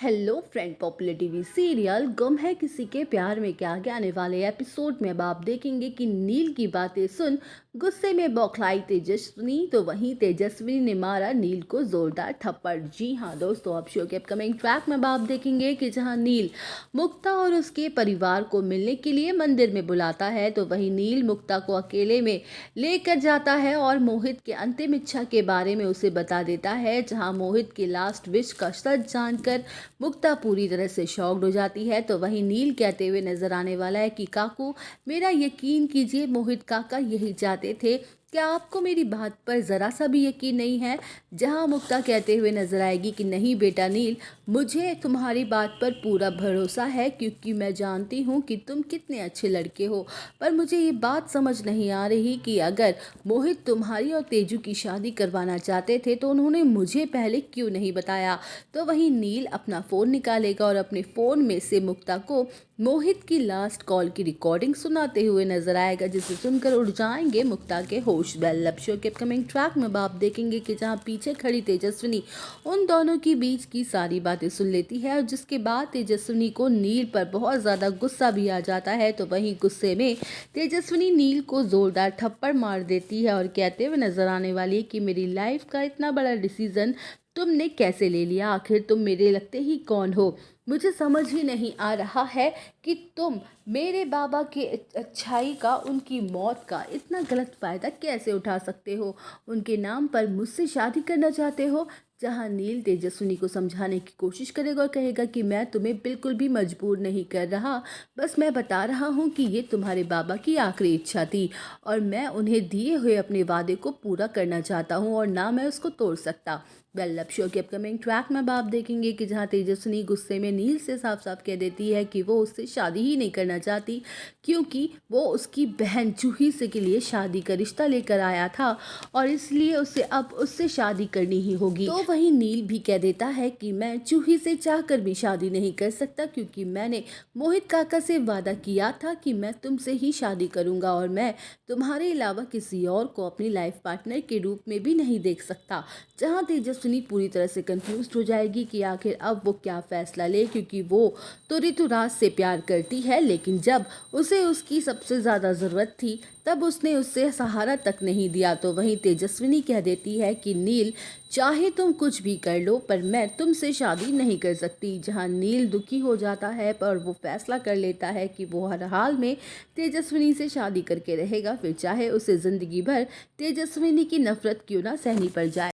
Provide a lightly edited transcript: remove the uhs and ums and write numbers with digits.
Hello friend, popular TV serial गुम है किसी के प्यार में क्या आगे आने वाले एपिसोड में अब आप देखेंगे कि नील की बातें सुन गुस्से में बौखलाई तेजस्विनी, तो वहीं तेजस्विनी ने मारा नील को जोरदार थप्पड़। जी हाँ दोस्तों, अब शो के अपकमिंग ट्रैक में अब आप देखेंगे कि जहां नील मुक्ता और उसके परिवार को मिलने के लिए मंदिर में बुलाता है, तो वहीं नील मुक्ता को अकेले में लेकर जाता है और मोहित के अंतिम इच्छा के बारे में उसे बता देता है। जहां मोहित के लास्ट विश का सच जानकर मुक्ता पूरी तरह से शॉक्ड हो जाती है, तो वहीं नील कहते हुए नजर आने वाला है कि काकू, मेरा यकीन कीजिए, मोहित काका यही चाहते थे। क्या आपको मेरी बात पर ज़रा सा भी यकीन नहीं है? जहां मुक्ता कहते हुए नजर आएगी कि नहीं बेटा नील, मुझे तुम्हारी बात पर पूरा भरोसा है क्योंकि मैं जानती हूं कि तुम कितने अच्छे लड़के हो। पर मुझे ये बात समझ नहीं आ रही कि अगर मोहित तुम्हारी और तेजू की शादी करवाना चाहते थे तो उन्होंने मुझे पहले क्यों नहीं बताया। तो वहीं नील अपना फ़ोन निकालेगा और अपने फ़ोन में से मुक्ता को मोहित की लास्ट कॉल की रिकॉर्डिंग सुनाते हुए नजर आएगा, जिसे सुनकर उड़ जाएंगे मुक्ता के होश। बेल शो के अपकमिंग ट्रैक में आप देखेंगे कि जहां पीछे खड़ी तेजस्विनी उन दोनों के बीच की सारी बातें सुन लेती है और जिसके बाद तेजस्विनी को नील पर बहुत ज़्यादा गुस्सा भी आ जाता है। तो वहीं गुस्से में तेजस्विनी नील को जोरदार थप्पड़ मार देती है और कहते हुए नजर आने वाली है कि मेरी लाइफ का इतना बड़ा डिसीजन तुमने कैसे ले लिया? आखिर तुम मेरे लगते ही कौन हो? मुझे समझ ही नहीं आ रहा है कि तुम मेरे बाबा के अच्छाई का, उनकी मौत का इतना गलत फ़ायदा कैसे उठा सकते हो? उनके नाम पर मुझसे शादी करना चाहते हो? जहां नील तेजस्विनी को समझाने की कोशिश करेगा और कहेगा कि मैं तुम्हें बिल्कुल भी मजबूर नहीं कर रहा, बस मैं बता रहा हूं कि ये तुम्हारे बाबा की आखिरी इच्छा थी और मैं उन्हें दिए हुए अपने वादे को पूरा करना चाहता हूं और ना मैं उसको तोड़ सकता। वेल, शो के अपकमिंग ट्रैक में अब आप देखेंगे कि जहां तेजस्विनी गुस्से में नील से साफ साफ कह देती है कि वो उससे शादी ही नहीं करना चाहती क्योंकि वो उसकी बहन जूही से के लिए शादी का रिश्ता लेकर आया था और इसलिए उसे अब उससे शादी करनी ही होगी। तो वहीं नील भी कह देता है कि मैं जूही से चाहकर भी शादी नहीं कर सकता क्योंकि मैंने मोहित काका से वादा किया था कि मैं तुमसे ही शादी करूंगा और मैं तुम्हारे अलावा किसी और को अपनी लाइफ पार्टनर के रूप में भी नहीं देख सकता। जहां तेजस्विनी पूरी तरह से कंफ्यूज्ड हो जाएगी कि आखिर अब वो क्या फैसला ले, क्योंकि वो तो ऋतुराज से प्यार करती है लेकिन जब उसे उसकी सबसे ज़्यादा ज़रूरत थी तब उसने उससे सहारा तक नहीं दिया। तो वहीं तेजस्विनी कह देती है कि नील, चाहे तुम कुछ भी कर लो पर मैं तुमसे शादी नहीं कर सकती। जहां नील दुखी हो जाता है पर वो फैसला कर लेता है कि वो हर हाल में तेजस्विनी से शादी करके रहेगा, फिर चाहे उसे ज़िंदगी भर तेजस्विनी की नफरत क्यों ना सहनी पड़ जाए।